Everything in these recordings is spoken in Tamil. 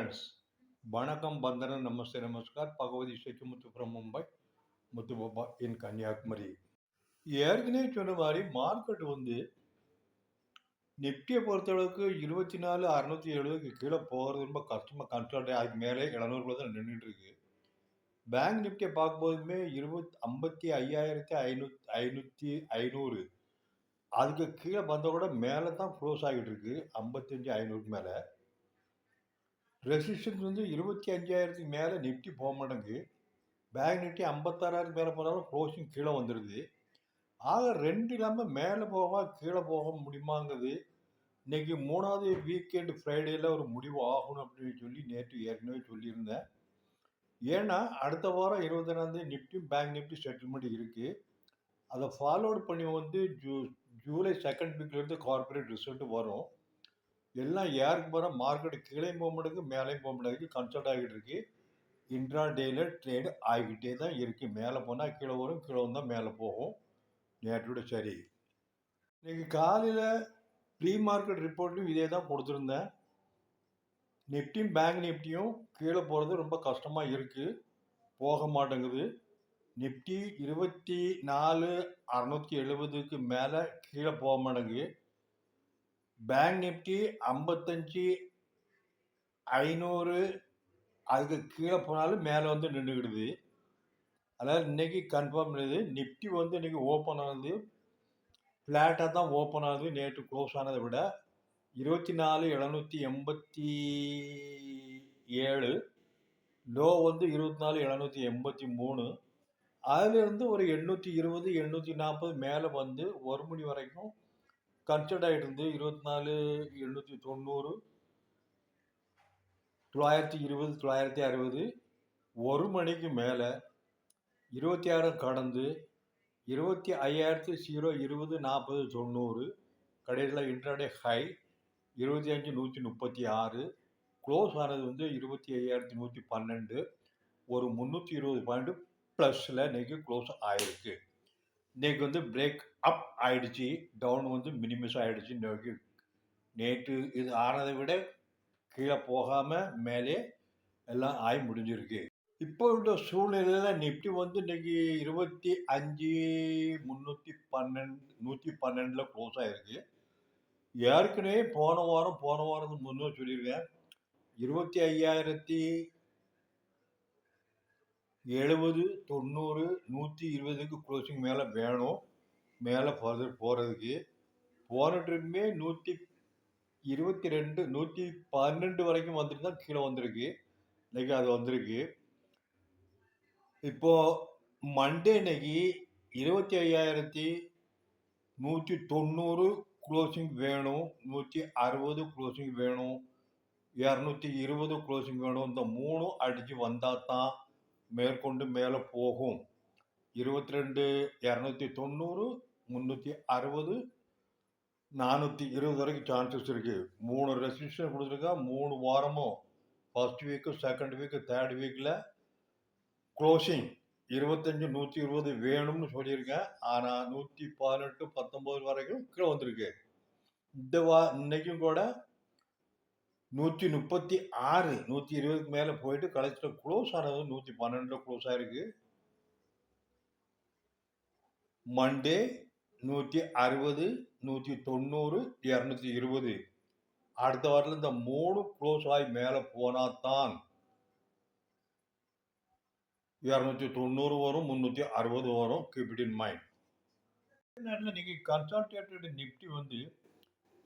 friends. Vanakkam, Bandana, Namaste, Namaskar. Bhagavati Sechumathu from Mumbai, Muthu Baba in Kanyakumari. ஏற்கனவே சொன்ன மாதிரி மார்க்கெட் வந்து நிஃப்டியை பொறுத்தளவுக்கு 24,670க்கு கீழே போகிறது ரொம்ப கஷ்டமாக கன்சல்ட் அதுக்கு மேலே 700 தான் நின்றுட்டு இருக்கு. பேங்க் நிஃப்டியை பார்க்கும்போதுமே 55,500 அதுக்கு கீழே வந்தால் கூட மேலே தான் க்ளோஸ் ஆகிட்டு இருக்கு. 55,500 மேலே ரெசிஸ்டன்ஸ் வந்து 25,000க்கு மேலே நிஃப்டி போக மாட்டேங்குது. பேங்க் நிஃப்டி 56,000 மேலே போனாலும் க்ளோசிங் கீழே வந்துடுது. ஆக ரெண்டு இல்லாமல் மேலே போக கீழே போக முடியுமாங்கிறது இன்னைக்கு 3வது வீக்கெண்டு ஃப்ரைடேயில் ஒரு முடிவு ஆகணும் அப்படின்னு சொல்லி நேற்று ஏற்கனவே சொல்லியிருந்தேன். ஏன்னா அடுத்த வாரம் 21ஆம் நிஃப்டியும் பேங்க் நிஃப்டி செட்டில்மெண்ட் இருக்குது. அதை ஃபாலோடு பண்ணி வந்து ஜூலை 2nd வீக்லேருந்து கார்பரேட் ரிசல்ட் வரும். எல்லாம் யாருக்கு போகிற மார்க்கெட்டு கீழே போக மாட்டேங்குது, மேலேயும் போக மாட்டேங்குது, கன்சல்ட் ஆகிட்டு இருக்கு. இன்ட்ரா டேயில் ட்ரேடு ஆகிக்கிட்டே தான் இருக்குது. மேலே போனால் கீழே வரும், கீழே வந்தால் மேலே போகும். நேற்றோட சரி. இன்னைக்கு காலையில் ப்ரீ மார்க்கெட் ரிப்போர்ட்லையும் இதே தான் கொடுத்துருந்தேன். நிஃப்டியும் பேங்க் நிஃப்டியும் கீழே போகிறது ரொம்ப கஷ்டமாக இருக்குது, போக மாட்டேங்குது. நிஃப்டி 24,670க்கு மேலே கீழே போக மாட்டேங்குது. பேங்க் நிஃப்டி 55,500 அதுக்கு கீழே போனாலும் மேலே வந்து நின்றுக்கிடுது. அதாவது இன்னைக்கு கன்ஃபார்ம் பண்ணுது. நிஃப்டி வந்து இன்னைக்கு ஓப்பன் ஆனது ஃப்ளாட்டாக தான் ஓப்பன் ஆகுது. நேற்று க்ளோஸ் ஆனதை விட 24,787 லோ வந்து 24,783. அதிலிருந்து ஒரு 820 840 மேலே வந்து 1 மணி வரைக்கும் கன்சல்ட் ஆகிட்டு இருந்து 24,890 920 960 1 மணிக்கு மேலே 26 கடந்து 25,020 40 90 கடைசியில் இன்ட்ராடே ஹை 25,136 க்ளோஸ் ஆனது வந்து 25,112 ஒரு 320 பாயிண்ட் ப்ளஸில் இன்றைக்கி க்ளோஸ் ஆகிருக்கு. இன்றைக்கி வந்து பிரேக் அப் ஆகிடுச்சு, டவுன் வந்து மினிமஸ் ஆகிடுச்சு. நேற்று இது ஆனதை விட கீழே போகாமல் மேலே எல்லாம் ஆகி முடிஞ்சிருக்கு. இப்போ உள்ள சூழ்நிலையில் நிஃப்டி வந்து இன்றைக்கி 25,312 க்ளோஸ் ஆகிருக்கு. ஏற்கனவே போன வாரம் முன்னே சொல்லியிருக்கேன், 25,070 90 120க்கு க்ளோசிங் மேலே வேணும். மேலே ஃபர்தர் போகிறதுக்கு போன ட்ரிப்புமே 122 112 வரைக்கும் வந்துட்டு தான் கீழே வந்திருக்கு. இன்றைக்கி அது வந்திருக்கு. இப்போது மண்டே இன்னைக்கு 25,190 க்ளோசிங் வேணும், 160 க்ளோசிங் வேணும், 220 க்ளோசிங் வேணும். இந்த 3 அடித்து வந்தால் தான் மேற்கொண்டு மேலே போகும். 22,290 360 420 வரைக்கும் சான்சஸ் இருக்குது. 3 ரெசிஸ்டன் கொடுத்துருக்கா. 3 வாரமும் first week, second week, third வீக்கில் க்ளோசிங் 25 120 வேணும்னு சொல்லியிருக்கேன். ஆனால் 118 19 வரைக்கும் கீழே வந்திருக்கு. இன்னைக்கும் கூட 136 120க்கு மேலே போயிட்டு கடைசியில் க்ளோஸ் ஆனது 112 க்ளோஸ் ஆகிருக்கு. மண்டே 160 190 220 அடுத்த வாரத்தில் இந்த 3 க்ளோஸ் ஆகி மேலே போனால் தான் 290 வரும், 360 வரும். Keep it in mind. நேரத்தில் நீங்கள் கன்சல்டேட்டட் நிஃப்டி வந்து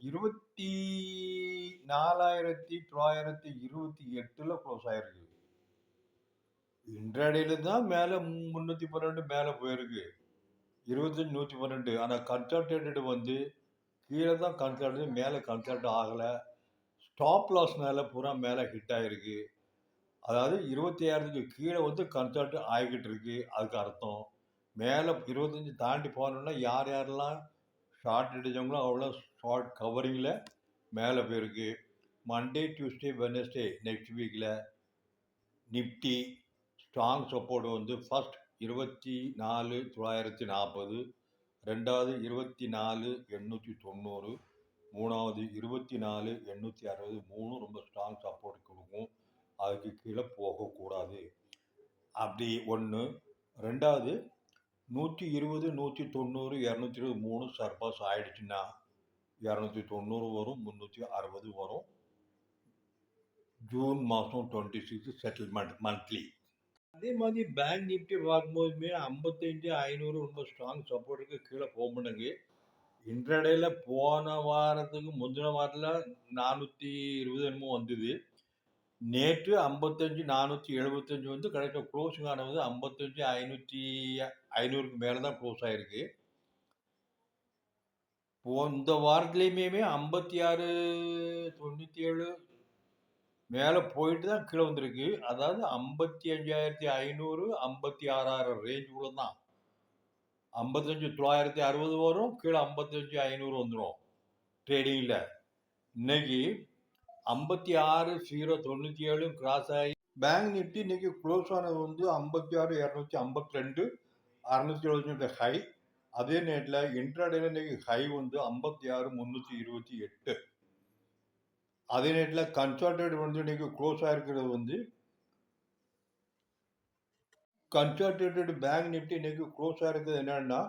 24,928 க்ளோஸ் ஆகிருக்கு. இன்ட்ராடேயில் தான் மேலே 312 மேலே போயிருக்கு, 25,112. ஆனால் கன்சல்டேட்டட் வந்து கீழே தான் கன்சல்ட், மேலே கன்சல்ட் ஆகலை. ஸ்டாப் லாஸ் மேலே பூரா மேலே ஹிட் ஆகிருக்கு. அதாவது 26க்கு கீழே வந்து கன்சல்ட் ஆகிக்கிட்டு இருக்கு. அதுக்கு அர்த்தம் மேலே 25 தாண்டி போனோம்னா யாரெல்லாம் ஷார்ட் அடித்தவங்களோ அவ்வளோ ஷார்ட் கவரிங்கில் மேலே போயிருக்கு. மண்டே டியூஸ்டே வெனஸ்டே நெக்ஸ்ட் வீக்கில் நிஃப்டி ஸ்ட்ராங் சப்போர்ட் வந்து ஃபர்ஸ்ட் 24,940, ரெண்டாவது 24,890, மூணாவது 24,860 ரொம்ப ஸ்ட்ராங் சப்போர்ட் கொடுக்கும். அதுக்கு கீழே போகக்கூடாது. அப்படி ஒன்று. ரெண்டாவது, 120, 190, 220 3 சர்பாஸ் ஆயிடுச்சுன்னா 290 வரும், 360 வரும். ஜூன் மாதம் 26 செட்டில்மெண்ட் மந்த்லி. அதே மாதிரி பேங்க் நிஃப்டி பார்க்கும்போதுமே 55, 500 ரொம்ப ஸ்ட்ராங் சப்போர்ட்டுக்கு கீழே போக மாட்டேங்க. இன்ட்ராடேல போன வாரத்துக்கு முந்தின வாரத்தில் 420 என்னமோ வந்தது. நேற்று 55, 475 வந்து கடைசியில் க்ளோசிங் ஆனது 55, 500க்கு மேலே தான் க்ளோஸ் ஆகிருக்கு. இந்த வாரத்துலேயுமே 56, 97 மேலே போயிட்டு தான் கீழே வந்திருக்கு. அதாவது 55,500, 56,000 ரேஞ்சுக்குள்ள தான். 55,960 வரும், கீழே 55,500 வந்துடும் ட்ரேடிங்கில். இன்னைக்கு 56,097 கிராஸ் ஆகி பேங்க் நிஃப்டி இன்னைக்கு க்ளோஸ் ஆனது வந்து 56,252, 672 ஹை. அதே நேரத்தில் இன்ட்ராடேல இன்னைக்கு ஹை வந்து 56,328. அதே நேரத்தில் கன்சால்டேட் வந்து இன்னைக்கு க்ளோஸ் ஆகிருக்கிறது வந்து கன்சால்டேட்டட் பேங்க் நிஃப்டி இன்னைக்கு க்ளோஸ் ஆகிருக்கிறது என்னன்னா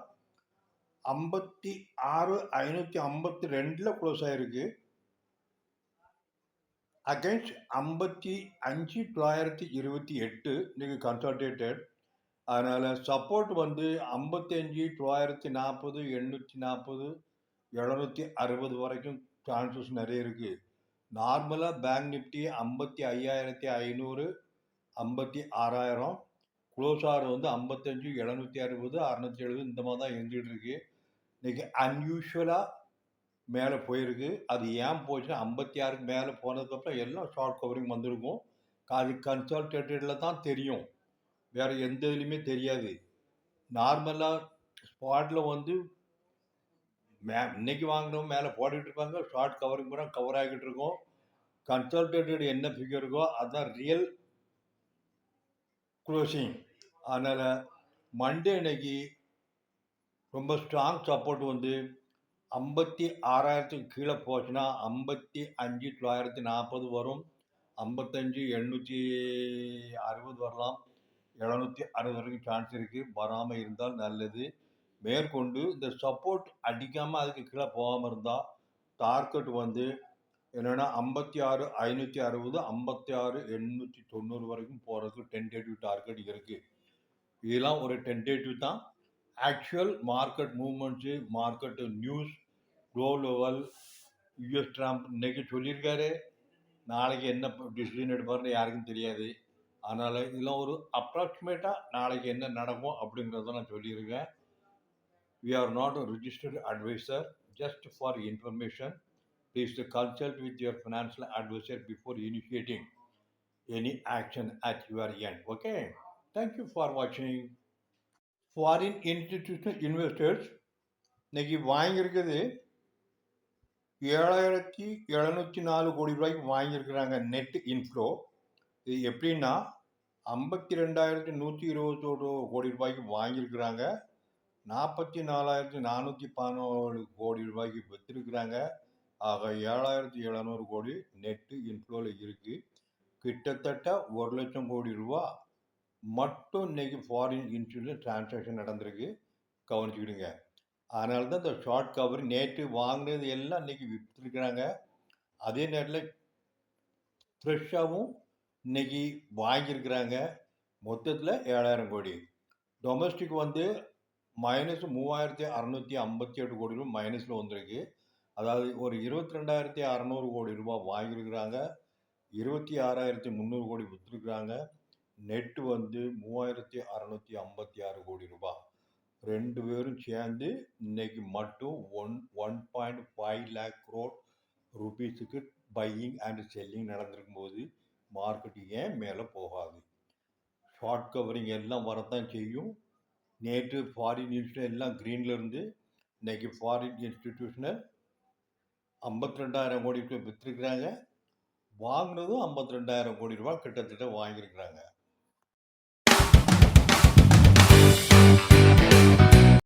56,552 க்ளோஸ் ஆகிருக்கு. அகைன்ஸ்ட் 55,928 இன்னைக்கு கன்சால்டேட்டட். அதனால் சப்போர்ட் வந்து 55,940, 840, 760 வரைக்கும் சான்சஸ் நிறைய இருக்குது. நார்மலாக பேங்க் நிஃப்டி 55,500, 56,000 க்ளோஸ் ஆகிறது வந்து 55,760, 670 இந்த மாதிரி தான் இருந்துகிட்டு இருக்கு. இன்னைக்கு அன்யூஷுவலாக மேலே போயிருக்கு. அது ஏன் போச்சுன்னா 56க்கு மேலே போனதுக்கப்புறம் எல்லாம் ஷார்ட் கவரிங் வந்திருக்கும். அது கன்சால்டேட்டடில் தான் தெரியும், வேறு எந்த இதுலையுமே தெரியாது. நார்மலாக ஸ்பாட்டில் வந்து இன்னைக்கு வாங்கினவங்க மேலே போட்டுக்கிட்டு இருப்பாங்க, ஷார்ட் கவரிங் பூரா கவர் ஆகிக்கிட்டு இருக்கும். கன்சால்டேட்டட் என்ன ஃபிகர் இருக்கோ அதுதான் ரியல் க்ளோசிங். அதனால் மண்டே இன்னைக்கு ரொம்ப ஸ்ட்ராங் சப்போர்ட் வந்து 56,000க்கு கீழே போச்சுன்னா 55,940 வரும், 55,860 வரலாம், 760 வரைக்கும் சான்ஸ் இருக்குது. வராமல் இருந்தால் நல்லது. மேற்கொண்டு இந்த சப்போர்ட் அடிக்காமல் அதுக்கு கீழே போகாமல் இருந்தால் டார்கெட் வந்து என்னென்னா 56,560, 56,890 வரைக்கும் போகிறதுக்கு டென்டேட்டிவ் டார்கெட் இருக்குது. இதெல்லாம் ஒரு டென்டேட்டிவ் தான். ஆக்சுவல் மார்க்கெட் மூவ்மெண்ட்ஸு, market news, global US Trump இன்னைக்கு சொல்லியிருக்காரு. நாளைக்கு என்ன டிசிஷன் எடுப்பாருன்னு யாருக்கும் தெரியாது. அதனால் இதெல்லாம் ஒரு அப்ராக்சிமேட்டாக நாளைக்கு என்ன நடக்கும் அப்படிங்கிறத நான் சொல்லியிருக்கேன். We are not a registered advisor, just for information. Please consult with your financial advisor before initiating any action at your end. Okay? Thank you for watching. Foreign institutional investors இன்னைக்கு வாங்கியிருக்குது 7,704 கோடி ரூபாய்க்கு வாங்கியிருக்கிறாங்க நெட் இன்ஃப்ளோ. இது எப்படின்னா 52,121 கோடி ரூபாய்க்கு வாங்கியிருக்கிறாங்க, 44,417 கோடி ரூபாய்க்கு விற்றுருக்குறாங்க. ஆக 7,700 கோடி நெட்டு இன்ஃப்ளோவில் இருக்குது. கிட்டத்தட்ட 1,00,000 கோடி ரூபா மட்டும் இன்னைக்கு ஃபாரின் இன்ஸ்டியூஷன் டிரான்சாக்ஷன் நடந்திருக்கு. கவனிச்சுக்கிடுங்க. அதனால தான் இந்த ஷார்ட் கவர் நேற்று வாங்கினது எல்லாம் இன்னைக்கு விற்றுருக்குறாங்க. அதே நேரத்தில் ஃப்ரெஷ்ஷாகவும் இன்னைக்கு வாங்கியிருக்கிறாங்க. மொத்தத்தில் 7,000 கோடி. டொமஸ்டிக் வந்து -3,657 கோடி ரூபா மைனஸில் வந்திருக்கு. அதாவது ஒரு 22,600 கோடி ரூபா வாங்கியிருக்கிறாங்க, 26,300 கோடி விற்றுருக்குறாங்க. நெட்டு வந்து 3,656 கோடி ரூபா. ரெண்டு பேரும் சேர்ந்து இன்னைக்கு மட்டும் 1.5 lakh crore ருபீஸுக்கு பையிங் அண்ட் செல்லிங் நடந்திருக்கும் போது மார்க்கெட்டு ஏன் மேலே போகாது? ஷார்ட் கவரிங் எல்லாம் வரத்தான் செய்யும். நேற்று ஃபாரின் இன்ஸ்டியூஷன் எல்லாம் க்ரீனில் இருந்து இன்னைக்கு ஃபாரின் இன்ஸ்டிடியூஷனல் 52,000 கோடி விற்றுருக்குறாங்க. வாங்கினதும் 52,000 கோடி ரூபா கிட்டத்தட்ட வாங்கியிருக்கிறாங்க.